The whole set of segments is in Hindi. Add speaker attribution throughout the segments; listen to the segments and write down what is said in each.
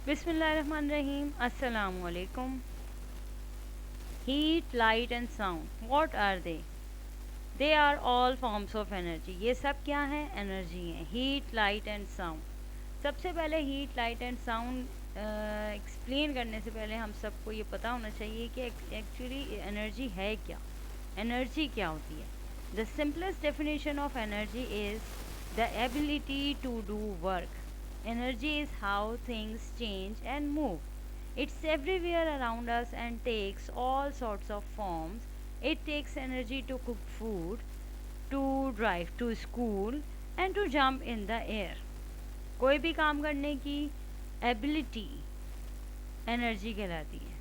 Speaker 1: Bismillahirrahmanirrahim. Assalamu alaikum. Heat, light and sound. What are they? They are all forms of energy. ये सब क्या है? एनर्जी है. Heat, light and sound. सबसे पहले heat, light and sound explain करने से पहले हम सबको ये पता होना चाहिए कि एक्चुअली एनर्जी है क्या, एनर्जी क्या होती है. The simplest definition of energy is the ability to do work. Energy is how things change and move. It's everywhere around us and takes all sorts of forms. It takes energy to cook food, to drive to school, and to jump in the air. कोई भी काम करने की एबिलिटी एनर्जी कहलाती है.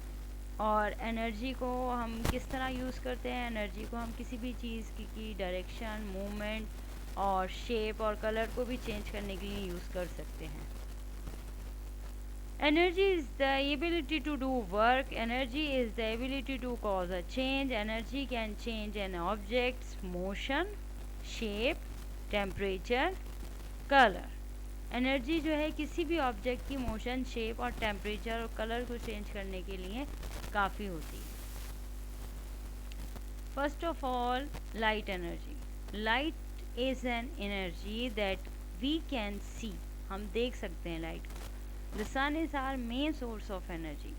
Speaker 1: और एनर्जी को हम किस तरह यूज़ करते हैं? एनर्जी को हम किसी भी चीज़ की डायरेक्शन, मूवमेंट और शेप और कलर को भी चेंज करने के लिए यूज़ कर सकते हैं. Energy is the ability to do work. Energy is the ability to cause a change. Energy can change an object's motion, shape, temperature, color. Energy जो है किसी भी ऑब्जेक्ट की मोशन, शेप और टेम्परेचर और कलर को चेंज करने के लिए काफ़ी होती है. First of all, light energy. Light is an energy that we can see. हम देख सकते हैं लाइट को. The sun is our main source of energy.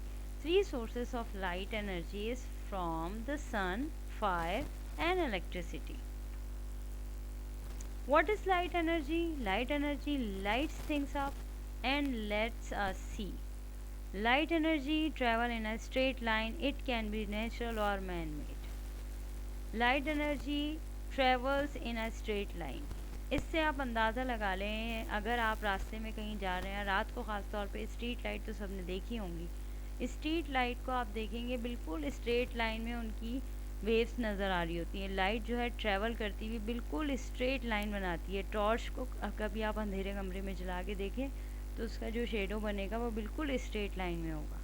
Speaker 1: Three sources of light energy is from the sun, fire and electricity. What is light energy? Light energy lights things up and lets us see. Light energy travel in a straight line. It can be natural or man-made. Light energy travels in a straight line. इससे आप अंदाज़ा लगा लें, अगर आप रास्ते में कहीं जा रहे हैं रात को, ख़ास तौर पे स्ट्रीट लाइट तो सबने देखी होंगी. स्ट्रीट लाइट को आप देखेंगे बिल्कुल स्ट्रेट लाइन में उनकी वेव्स नज़र आ रही होती हैं. लाइट जो है ट्रैवल करती हुई बिल्कुल स्ट्रेट लाइन बनाती है. टॉर्च को कभी आप अंधेरे कमरे में जला के देखें तो उसका जो शेडो बनेगा वो बिल्कुल स्ट्रेट लाइन में होगा.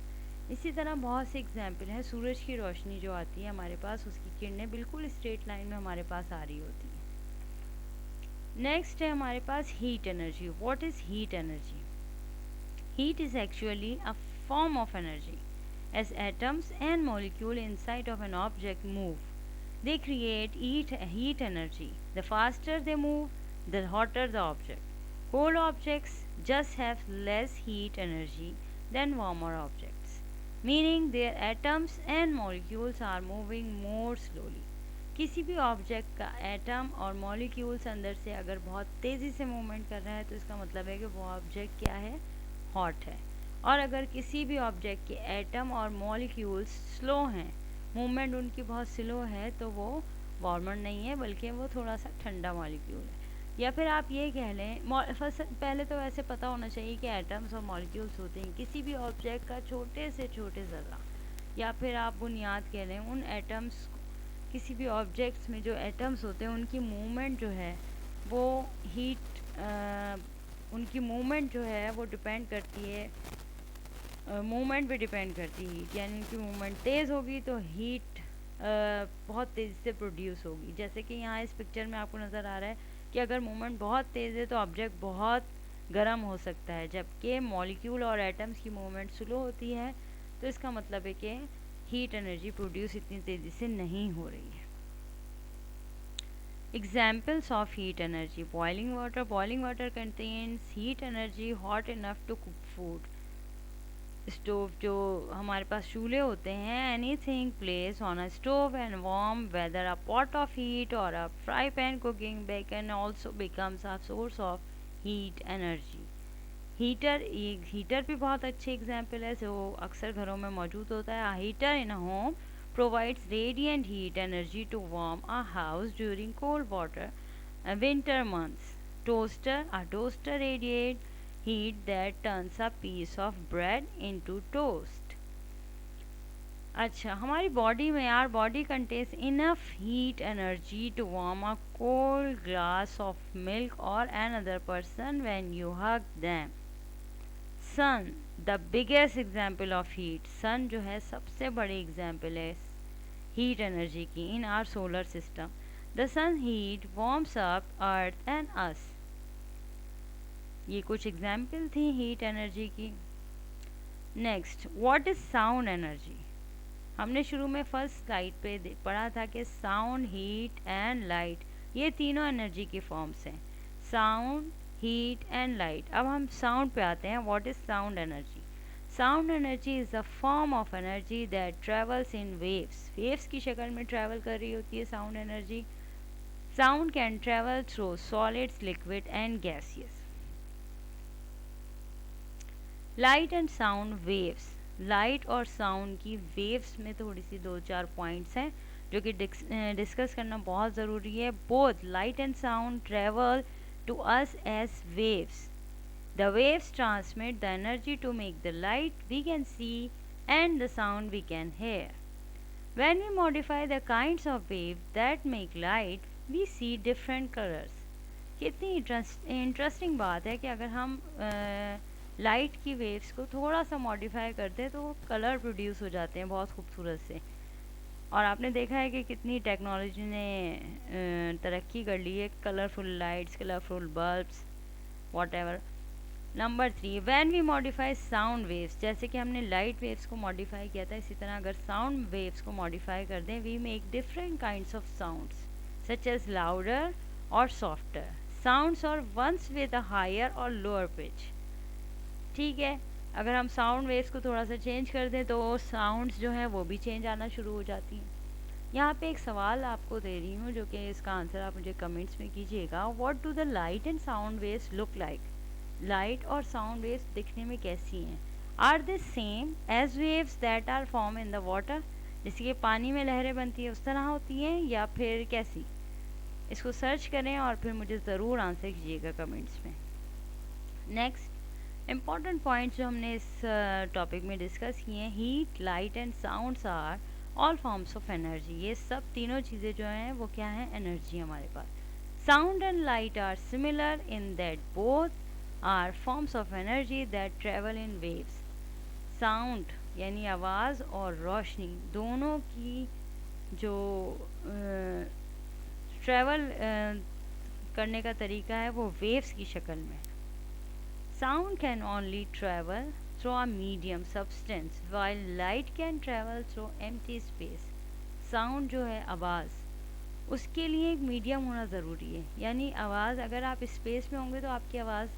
Speaker 1: इसी तरह बहुत से एग्जाम्पल हैं. सूरज की रोशनी जो आती है हमारे पास, उसकी किरणें बिल्कुल स्ट्रेट लाइन में हमारे पास आ रही होती हैं. नेक्स्ट है हमारे पास heat energy. What is heat energy? Heat is actually a form of energy. As atoms and molecules inside of an object move, they create heat energy. The faster they move, the hotter the object. Cold objects just have less heat energy than warmer objects, meaning their atoms and molecules are moving more slowly. किसी भी ऑब्जेक्ट का एटम और मॉलिक्यूल्स अंदर से अगर बहुत तेज़ी से मूवमेंट कर रहा है तो इसका मतलब है कि वो ऑब्जेक्ट क्या है? हॉट है. और अगर किसी भी ऑब्जेक्ट के एटम और मॉलिक्यूल्स स्लो हैं, मूवमेंट उनकी बहुत स्लो है, तो वो वार्मर नहीं है बल्कि वो थोड़ा सा ठंडा मॉलिक्यूल है. या फिर आप ये कह लें, पहले तो वैसे पता होना चाहिए कि एटम्स और मॉलिक्यूल्स होते हैं किसी भी ऑब्जेक्ट का छोटे से छोटे ज़र्रा, या फिर आप बुनियाद कह लें उन एटम्स. किसी भी ऑब्जेक्ट्स में जो एटम्स होते हैं उनकी मूवमेंट जो है वो उनकी मूवमेंट जो है वो डिपेंड करती है, मूवमेंट पे डिपेंड करती है हीट. यानी उनकी मूवमेंट तेज़ होगी तो हीट बहुत तेज़ी से प्रोड्यूस होगी. जैसे कि यहाँ इस पिक्चर में आपको नज़र आ रहा है कि अगर मूवमेंट बहुत तेज़ है तो ऑब्जेक्ट बहुत गर्म हो सकता है, जबकि मॉलिक्यूल और एटम्स की मूवमेंट स्लो होती है. तो इसका मतलब है कि हीट एनर्जी प्रोड्यूस इतनी तेज़ी से नहीं हो रही है. Examples of heat energy. Boiling water. Boiling water contains heat energy hot enough to cook food. Stove जो हमारे पास चूल्हे होते हैं, anything placed on a stove and warm, whether a pot of heat or a fry pan cooking bacon, also becomes a source of heat energy. Heater भी बहुत अच्छे एग्जाम्पल है जो अक्सर घरों में मौजूद होता है. Heater in a home provides radiant heat energy to warm a house during cold winter months. A toaster radiates heat that turns a piece of bread into toast. अच्छा, हमारी बॉडी में, यार body contains enough heat energy to warm a cold glass of milk और another person when you hug them. Sun the biggest example of heat. Sun जो है सबसे बड़ी एग्जाम्पल है हीट एनर्जी की in our solar system. The sun heat warms up earth and us. ये कुछ एग्जाम्पल थी हीट एनर्जी की. Next, what is sound energy? हमने शुरू में फर्स्ट स्लाइड पे पढ़ा था कि साउंड, हीट एंड लाइट, ये तीनों एनर्जी की फॉर्म्स हैं। Sound, heat and light. अब हम साउंड पे आते हैं। What is sound energy? Sound energy is a form of energy that travels in waves. Waves की शक्ल में ट्रेवल कर रही होती है sound energy. Sound can travel through solids, liquid and gaseous. Light and sound waves. Light और साउंड की वेव्स में थोड़ी सी दो चार पॉइंट्स हैं जो कि डिस्कस करना बहुत ज़रूरी है। Both light and sound travel to us as waves. The waves transmit the energy to make the light we can see and the sound we can hear. When we modify the kinds of waves that make light, we see different colors. कितनी इंटरेस्टिंग बात है कि अगर हम लाइट की वेव्स को थोड़ा सा मॉडिफाई करते हैं तो कलर प्रोड्यूस हो जाते हैं बहुत खूबसूरत से। और आपने देखा है कि कितनी टेक्नोलॉजी ने तरक्की कर ली है। Colourful lights, colourful bulbs, whatever. Number 3, when we modify sound waves, जैसे कि हमने लाइट वेव्स को मॉडिफाई किया था, इसी तरह अगर साउंड वेव्स को मॉडिफाई कर दें, we make different kinds of sounds such as louder और सॉफ्टर साउंड्स और वंस विद अ हायर और लोअर पिच। ठीक है, अगर हम साउंड वेव्स को थोड़ा सा चेंज कर दें तो साउंड्स जो हैं वो भी चेंज आना शुरू हो जाती हैं। यहाँ पे एक सवाल आपको दे रही हूँ जो कि इसका आंसर आप मुझे कमेंट्स में कीजिएगा। What do the light and sound waves look like? Light और साउंड वेव्स दिखने में कैसी हैं? Are they same as waves that are form in the water? जैसे कि पानी में लहरें बनती है उस तरह होती हैं या फिर कैसी? इसको सर्च करें और फिर मुझे ज़रूर आंसर कीजिएगा कमेंट्स में। नेक्स्ट इम्पॉर्टेंट पॉइंट्स जो हमने इस टॉपिक में डिस्कस किए हैं, heat, light and sounds are all forms of energy. ये सब तीनों चीज़ें जो हैं वो क्या हैं? एनर्जी हमारे पास। Sound and light are similar in that both are forms of energy that travel in waves. Sound यानी आवाज़ और रोशनी दोनों की जो ट्रेवल करने का तरीका है वो वेव्स की शक्ल में। Sound can only travel through a medium substance while light can travel through empty space. Sound जो है आवाज़, उसके लिए एक मीडियम होना ज़रूरी है। यानी आवाज़, अगर आप स्पेस में होंगे तो आपकी आवाज़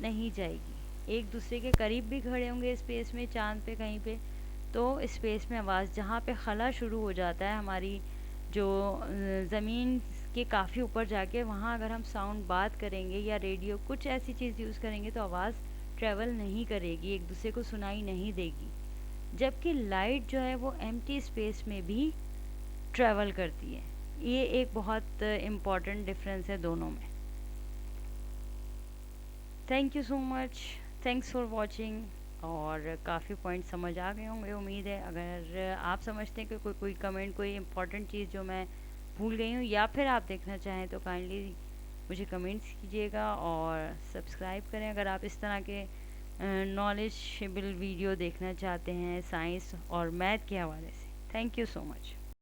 Speaker 1: नहीं जाएगी। एक दूसरे के करीब भी खड़े होंगे स्पेस में, चांद पे कहीं पे, तो स्पेस में आवाज़ जहाँ पे खला शुरू हो जाता है हमारी जो ज़मीन के काफ़ी ऊपर जाके, वहाँ अगर हम साउंड बात करेंगे या रेडियो कुछ ऐसी चीज़ यूज़ करेंगे तो आवाज़ ट्रेवल नहीं करेगी, एक दूसरे को सुनाई नहीं देगी। जबकि लाइट जो है वो एम्प्टी स्पेस में भी ट्रेवल करती है। ये एक बहुत इम्पॉर्टेंट डिफरेंस है दोनों में। Thank you so much, thanks for watching. और काफ़ी पॉइंट समझ आ गए होंगे उम्मीद है। अगर आप समझते हैं कि कोई कमेंट, कोई इम्पॉर्टेंट चीज़ जो मैं भूल गई हूँ या फिर आप देखना चाहें तो काइंडली मुझे कमेंट्स कीजिएगा और सब्सक्राइब करें अगर आप इस तरह के नॉलेजेबल वीडियो देखना चाहते हैं साइंस और मैथ के हवाले से। Thank you so much.